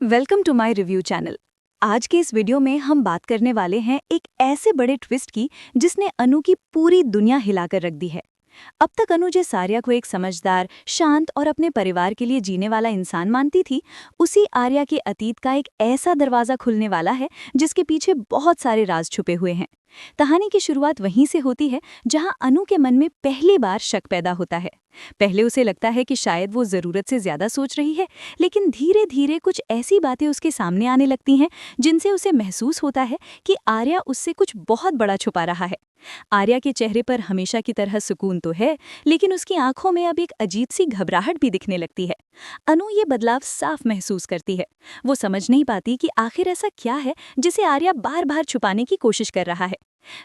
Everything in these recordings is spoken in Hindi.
Welcome to my review channel. आज के इस वीडियो में हम बात करने वाले हैं एक ऐसे बड़े ट्विस्ट की जिसने अनु की पूरी दुनिया हिलाकर रख दी है। अब तक अनु जिस आर्या को एक समझदार, शांत और अपने परिवार के लिए जीने वाला इंसान मानती थी, उसी आर्या के अतीत का एक ऐसा दरवाजा खुलने वाला है जिसके पीछे बहुत सारे राज छुपे हुए हैं। कहानी की शुरुआत वहीं से होती है जहां अनु के मन में पहली बार शक पैदा होता है। पहले उसे लगता है कि शायद वो जरूरत से ज्यादा सोच रही है, लेकिन धीरे धीरे कुछ ऐसी बातें उसके सामने आने लगती हैं जिनसे उसे महसूस होता है कि आर्या उससे कुछ बहुत बड़ा छुपा रहा है। आर्या के चेहरे पर हमेशा की तरह सुकून तो है, लेकिन उसकी आंखों में अब एक अजीब सी घबराहट भी दिखने लगती है। अनु ये बदलाव साफ महसूस करती है। वो समझ नहीं पाती कि आखिर ऐसा क्या है जिसे आर्या बार बार छुपाने की कोशिश कर रहा है।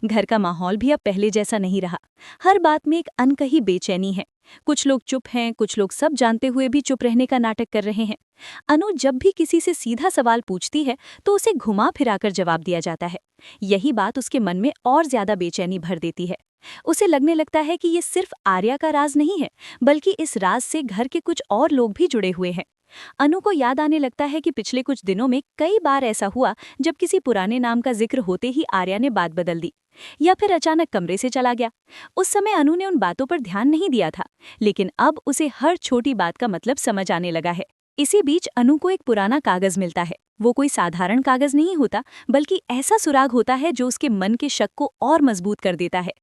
घर का माहौल भी अब पहले जैसा नहीं रहा। हर बात में एक अनकही बेचैनी है। कुछ लोग चुप हैं, कुछ लोग सब जानते हुए भी चुप रहने का नाटक कर रहे हैं। अनु जब भी किसी से सीधा सवाल पूछती है तो उसे घुमा फिराकर जवाब दिया जाता है। यही बात उसके मन में और ज्यादा बेचैनी भर देती है। उसे लगने लगता है कि ये सिर्फ आर्या का राज नहीं है, बल्कि इस राज से घर के कुछ और लोग भी जुड़े हुए हैं। अनु को याद आने लगता है कि पिछले कुछ दिनों में कई बार ऐसा हुआ जब किसी पुराने नाम का जिक्र होते ही आर्या ने बात बदल दी या फिर अचानक कमरे से चला गया। उस समय अनु ने उन बातों पर ध्यान नहीं दिया था, लेकिन अब उसे हर छोटी बात का मतलब समझ आने लगा है। इसी बीच अनु को एक पुराना कागज मिलता है। वो कोई साधारण कागज नहीं होता, बल्कि ऐसा सुराग होता है जो उसके मन के शक को और मजबूत कर देता है।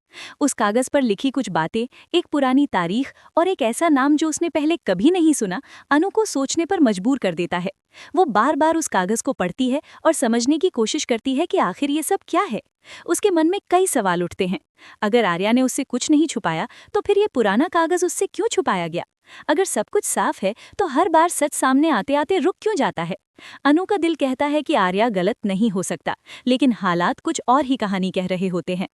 उस कागज पर लिखी कुछ बातें, एक पुरानी तारीख और एक ऐसा नाम जो उसने पहले कभी नहीं सुना, अनु को सोचने पर मजबूर कर देता है। वो बार बार उस कागज को पढ़ती है और समझने की कोशिश करती है कि आखिर ये सब क्या है। उसके मन में कई सवाल उठते हैं। अगर आर्या ने उससे कुछ नहीं छुपाया, तो फिर ये पुराना कागज उससे क्यों छुपाया गया? अगर सब कुछ साफ है, तो हर बार सच सामने आते आते रुक क्यों जाता है? अनु का दिल कहता है कि आर्या गलत नहीं हो सकता, लेकिन हालात कुछ और ही कहानी कह रहे होते हैं।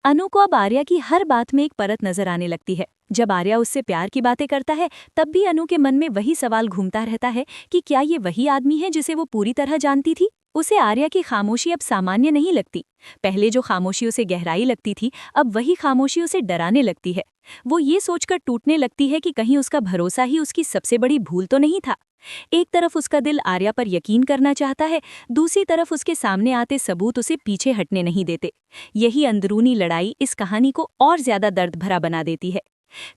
अनु को अब आर्या की हर बात में एक परत नजर आने लगती है। जब आर्या उससे प्यार की बातें करता है, तब भी अनु के मन में वही सवाल घूमता रहता है कि क्या ये वही आदमी है जिसे वो पूरी तरह जानती थी? उसे आर्या की खामोशी अब सामान्य नहीं लगती। पहले जो खामोशी उसे गहराई लगती थी, अब वही खामोशी उसे डराने लगती है। वो ये सोचकर टूटने लगती है कि कहीं उसका भरोसा ही उसकी सबसे बड़ी भूल तो नहीं था। एक तरफ उसका दिल आर्या पर यकीन करना चाहता है, दूसरी तरफ उसके सामने आते सबूत उसे पीछे हटने नहीं देते। यही अंदरूनी लड़ाई इस कहानी को और ज्यादा दर्द भरा बना देती है।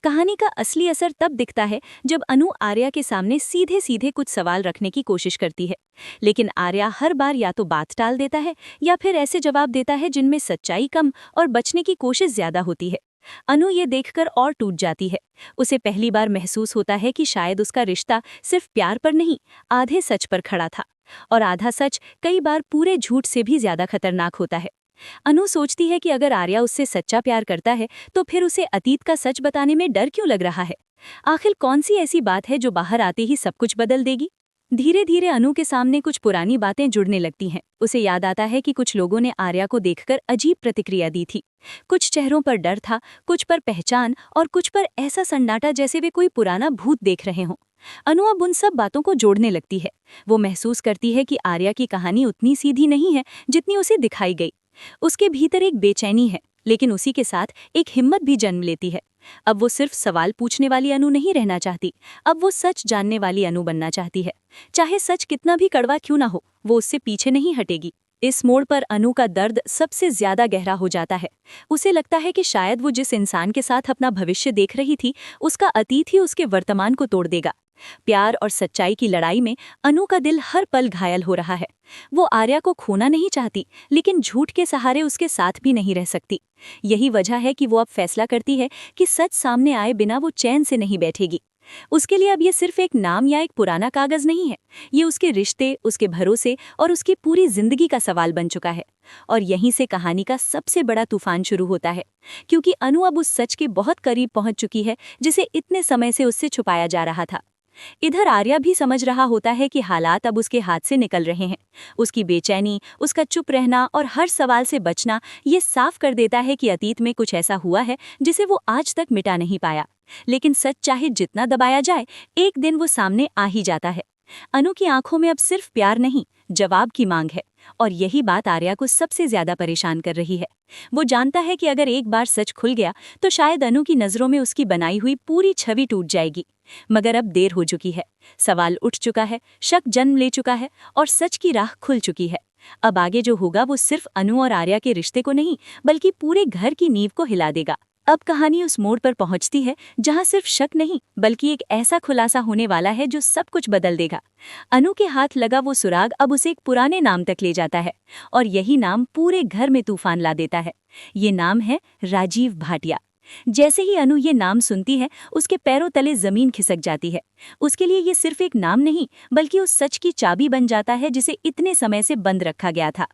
कहानी का असली असर तब दिखता है जब अनु आर्या के सामने सीधे सीधे कुछ सवाल रखने की कोशिश करती है, लेकिन आर्या हर बार या तो बात टाल देता है या फिर ऐसे जवाब देता है जिनमें सच्चाई कम और बचने की कोशिश ज्यादा होती है। अनु ये देखकर और टूट जाती है। उसे पहली बार महसूस होता है कि शायद उसका रिश्ता सिर्फ प्यार पर नहीं, आधे सच पर खड़ा था, और आधा सच कई बार पूरे झूठ से भी ज्यादा खतरनाक होता है। अनु सोचती है कि अगर आर्या उससे सच्चा प्यार करता है, तो फिर उसे अतीत का सच बताने में डर क्यों लग रहा है? आखिर कौन सी ऐसी बात है जो बाहर आते ही सब कुछ बदल देगी? धीरे धीरे अनु के सामने कुछ पुरानी बातें जुड़ने लगती हैं। उसे याद आता है कि कुछ लोगों ने आर्या को देखकर अजीब प्रतिक्रिया दी थी। कुछ चेहरों पर डर था, कुछ पर पहचान और कुछ पर ऐसा सन्नाटा जैसे वे कोई पुराना भूत देख रहे हों। अनु अब उन सब बातों को जोड़ने लगती है। वो महसूस करती है कि आर्या की कहानी उतनी सीधी नहीं है जितनी उसे दिखाई गई। उसके भीतर एक बेचैनी है, लेकिन उसी के साथ एक हिम्मत भी जन्म लेती है। अब वो सिर्फ सवाल पूछने वाली अनु नहीं रहना चाहती, अब वो सच जानने वाली अनु बनना चाहती है। चाहे सच कितना भी कड़वा क्यों ना हो, वो उससे पीछे नहीं हटेगी। इस मोड़ पर अनु का दर्द सबसे ज्यादा गहरा हो जाता है। उसे लगता है कि शायद वो जिस इंसान के साथ अपना भविष्य देख रही थी, उसका अतीत ही उसके वर्तमान को तोड़ देगा। प्यार और सच्चाई की लड़ाई में अनु का दिल हर पल घायल हो रहा है। वो आर्या को खोना नहीं चाहती, लेकिन झूठ के सहारे उसके साथ भी नहीं रह सकती। यही वजह है कि वो अब फैसला करती है कि सच सामने आए बिना वो चैन से नहीं बैठेगी। उसके लिए अब ये सिर्फ एक नाम या एक पुराना कागज नहीं है, ये उसके रिश्ते, उसके भरोसे और उसकी पूरी जिंदगी का सवाल बन चुका है। और यहीं से कहानी का सबसे बड़ा तूफान शुरू होता है, क्योंकि अनु अब उस सच के बहुत करीब पहुंच चुकी है जिसे इतने समय से उससे छुपाया जा रहा था। इधर आर्या भी समझ रहा होता है कि हालात अब उसके हाथ से निकल रहे हैं। उसकी बेचैनी, उसका चुप रहना और हर सवाल से बचना ये साफ कर देता है कि अतीत में कुछ ऐसा हुआ है जिसे वो आज तक मिटा नहीं पाया। लेकिन सच चाहे जितना दबाया जाए, एक दिन वो सामने आ ही जाता है। अनु की आंखों में अब सिर्फ प्यार नहीं, जवाब की मांग है। और यही बात आर्या को सबसे ज्यादा परेशान कर रही है। वो जानता है कि अगर एक बार सच खुल गया तो शायद अनु की नजरों में उसकी बनाई हुई पूरी छवि टूट जाएगी। मगर अब देर हो चुकी है, सवाल उठ चुका है, शक जन्म ले चुका है और सच की राह खुल चुकी है। अब आगे जो होगा वो सिर्फ अनु और आर्या के रिश्ते को नहीं, बल्कि पूरे घर की नींव को हिला देगा। अब कहानी उस मोड़ पर पहुंचती है जहां सिर्फ शक नहीं, बल्कि एक ऐसा खुलासा होने वाला है जो सब कुछ बदल देगा। अनु के हाथ लगा वो सुराग अब उसे एक पुराने नाम तक ले जाता है, और यही नाम पूरे घर में तूफान ला देता है। ये नाम है राजीव भाटिया। जैसे ही अनु ये नाम सुनती है, उसके पैरों तले जमीन खिसक जाती है। उसके लिए ये सिर्फ एक नाम नहीं, बल्कि उस सच की चाबी बन जाता है जिसे इतने समय से बंद रखा गया था।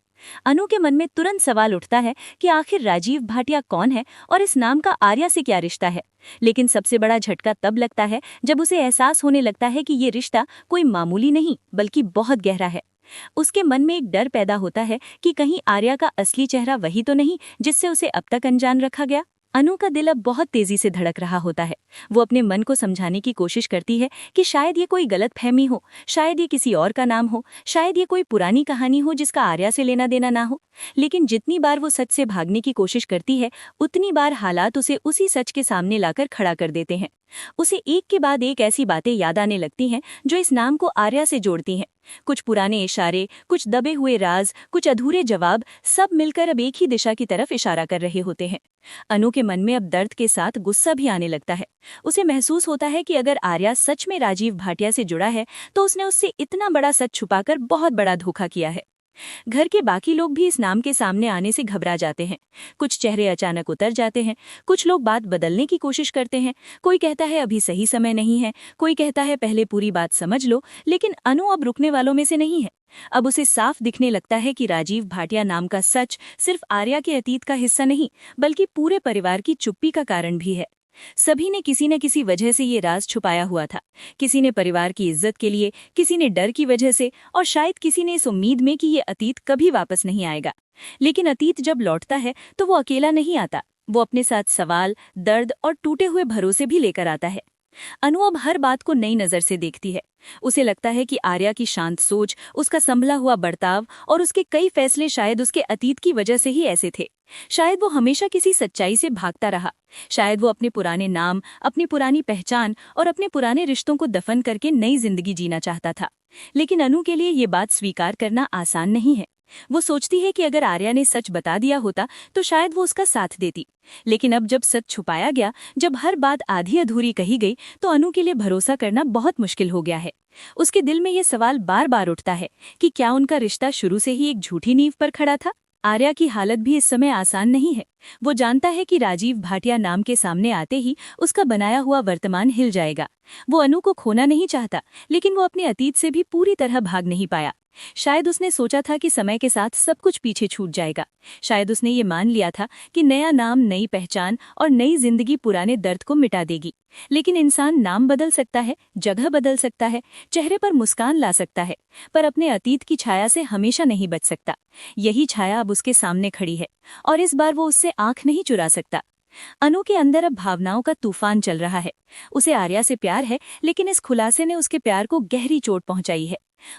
अनु के मन में तुरंत सवाल उठता है कि आखिर राजीव भाटिया कौन है और इस नाम का आर्या से क्या रिश्ता है। लेकिन सबसे बड़ा झटका तब लगता है जब उसे एहसास होने लगता है कि ये रिश्ता कोई मामूली नहीं, बल्कि बहुत गहरा है। उसके मन में एक डर पैदा होता है कि कहीं आर्या का असली चेहरा वही तो नहीं जिससे उसे अब तक अनजान रखा गया। अनु का दिल अब बहुत तेजी से धड़क रहा होता है। वो अपने मन को समझाने की कोशिश करती है कि शायद ये कोई गलतफहमी हो, शायद ये किसी और का नाम हो, शायद ये कोई पुरानी कहानी हो जिसका आर्या से लेना देना ना हो। लेकिन जितनी बार वो सच से भागने की कोशिश करती है, उतनी बार हालात उसे उसी सच के सामने लाकर खड़ा कर देते हैं। उसे एक के बाद एक ऐसी बातें याद आने लगती हैं जो इस नाम को आर्या से जोड़ती हैं। कुछ पुराने इशारे, कुछ दबे हुए राज, कुछ अधूरे जवाब, सब मिलकर अब एक ही दिशा की तरफ इशारा कर रहे होते हैं। अनु के मन में अब दर्द के साथ गुस्सा भी आने लगता है। उसे महसूस होता है कि अगर आर्या सच में राजीव भाटिया से जुड़ा है तो उसने उससे इतना बड़ा सच छुपाकर बहुत बड़ा धोखा किया है। घर के बाकी लोग भी इस नाम के सामने आने से घबरा जाते हैं। कुछ चेहरे अचानक उतर जाते हैं, कुछ लोग बात बदलने की कोशिश करते हैं। कोई कहता है अभी सही समय नहीं है, कोई कहता है पहले पूरी बात समझ लो। लेकिन अनु अब रुकने वालों में से नहीं है। अब उसे साफ दिखने लगता है कि राजीव भाटिया नाम का सच सिर्फ आर्या के अतीत का हिस्सा नहीं, बल्कि पूरे परिवार की चुप्पी का कारण भी है। सभी ने किसी न किसी वजह से ये राज छुपाया हुआ था। किसी ने परिवार की इज्जत के लिए, किसी ने डर की वजह से, और शायद किसी ने इस उम्मीद में कि ये अतीत कभी वापस नहीं आएगा। लेकिन अतीत जब लौटता है तो वो अकेला नहीं आता। वो अपने साथ सवाल, दर्द और टूटे हुए भरोसे भी लेकर आता है। अनु अब हर बात को नई नजर से देखती है। उसे लगता है कि आर्या की शांत सोच, उसका संभला हुआ बर्ताव और उसके कई फैसले शायद उसके अतीत की वजह से ही ऐसे थे। शायद वो हमेशा किसी सच्चाई से भागता रहा। शायद वो अपने पुराने नाम, अपनी पुरानी पहचान और अपने पुराने रिश्तों को दफन करके नई जिंदगी जीना चाहता था। लेकिन अनु के लिए ये बात स्वीकार करना आसान नहीं है। वो सोचती है कि अगर आर्या ने सच बता दिया होता तो शायद वो उसका साथ देती। लेकिन अब जब सच छुपाया गया, जब हर बात आधी अधूरी कही गई, तो अनु के लिए भरोसा करना बहुत मुश्किल हो गया है। उसके दिल में ये सवाल बार बार उठता है कि क्या उनका रिश्ता शुरू से ही एक झूठी नींव पर खड़ा था। आर्या की हालत भी इस समय आसान नहीं है। वो जानता है कि राजीव भाटिया नाम के सामने आते ही उसका बनाया हुआ वर्तमान हिल जाएगा। वो अनु को खोना नहीं चाहता, लेकिन वो अपने अतीत से भी पूरी तरह भाग नहीं पाया। शायद उसने सोचा था कि समय के साथ सब कुछ पीछे छूट जाएगा। शायद उसने ये मान लिया था कि नया नाम, नई पहचान और नई जिंदगी पुराने दर्द को मिटा देगी। लेकिन इंसान नाम बदल सकता है, जगह बदल सकता है, चेहरे पर मुस्कान ला सकता है, पर अपने अतीत की छाया से हमेशा नहीं बच सकता। यही छाया अब उसके सामने खड़ी है और इस बार वो उससे आंख नहीं चुरा सकता। अनु के अंदर अब भावनाओं का तूफान चल रहा है। उसे आर्या से प्यार है, लेकिन इस खुलासे ने उसके प्यार को गहरी चोट पहुंचाई है।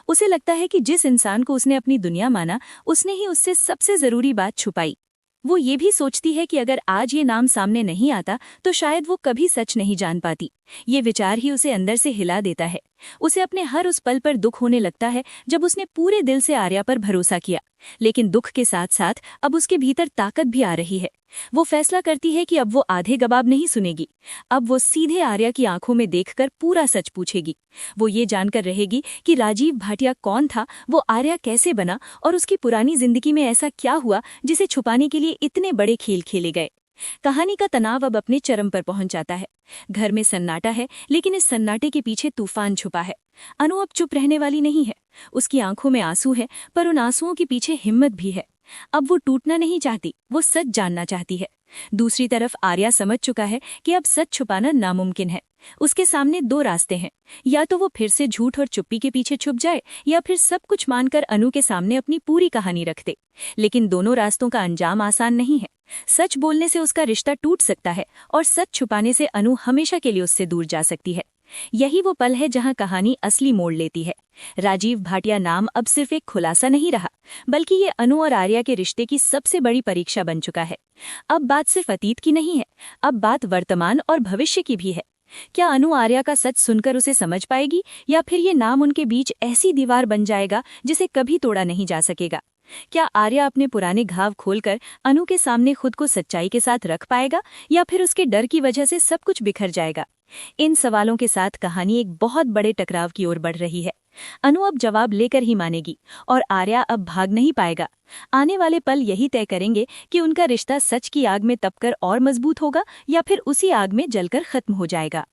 उसे लगता है कि जिस इंसान को उसने अपनी दुनिया माना, उसने ही उससे सबसे जरूरी बात छुपाई। वो ये भी सोचती है कि अगर आज ये नाम सामने नहीं आता तो शायद वो कभी सच नहीं जान पाती। ये विचार ही उसे अंदर से हिला देता है। उसे अपने हर उस पल पर दुख होने लगता है जब उसने पूरे दिल से आर्या पर भरोसा किया। लेकिन दुख के साथ साथ अब उसके भीतर ताकत भी आ रही है। वो फैसला करती है कि अब वो आधे गवाब नहीं सुनेगी। अब वो सीधे आर्या की आंखों में देखकर पूरा सच पूछेगी। वो ये जानकर रहेगी कि राजीव भाटिया कौन था, वो आर्या कैसे बना और उसकी पुरानी जिंदगी में ऐसा क्या हुआ जिसे छुपाने के लिए इतने बड़े खेल खेले गए। कहानी का तनाव अब अपने चरम पर पहुंच जाता है। घर में सन्नाटा है, लेकिन इस सन्नाटे के पीछे तूफान छुपा है। अनु अब चुप रहने वाली नहीं है। उसकी आंखों में आंसू है, पर उन आंसुओं के पीछे हिम्मत भी है। अब वो टूटना नहीं चाहती, वो सच जानना चाहती है। दूसरी तरफ आर्या समझ चुका है कि अब सच छुपाना नामुमकिन है। उसके सामने दो रास्ते हैं, या तो वो फिर से झूठ और चुप्पी के पीछे छुप जाए, या फिर सब कुछ मानकर अनु के सामने अपनी पूरी कहानी रख दे। लेकिन दोनों रास्तों का अंजाम आसान नहीं है। सच बोलने से उसका रिश्ता टूट सकता है और सच छुपाने से अनु हमेशा के लिए उससे दूर जा सकती है। यही वो पल है जहां कहानी असली मोड़ लेती है। राजीव भाटिया नाम अब सिर्फ एक खुलासा नहीं रहा, बल्कि ये अनु और आर्या के रिश्ते की सबसे बड़ी परीक्षा बन चुका है। अब बात सिर्फ अतीत की नहीं है, अब बात वर्तमान और भविष्य की भी है। क्या अनु आर्या का सच सुनकर उसे समझ पाएगी, या फिर ये नाम उनके बीच ऐसी दीवार बन जाएगा जिसे कभी तोड़ा नहीं जा सकेगा? क्या आर्या अपने पुराने घाव खोलकर अनु के सामने खुद को सच्चाई के साथ रख पाएगा, या फिर उसके डर की वजह से सब कुछ बिखर जाएगा? इन सवालों के साथ कहानी एक बहुत बड़े टकराव की ओर बढ़ रही है। अनु अब जवाब लेकर ही मानेगी, और आर्या अब भाग नहीं पाएगा। आने वाले पल यही तय करेंगे कि उनका रिश्ता सच की आग में तपकर और मजबूत होगा, या फिर उसी आग में जलकर खत्म हो जाएगा।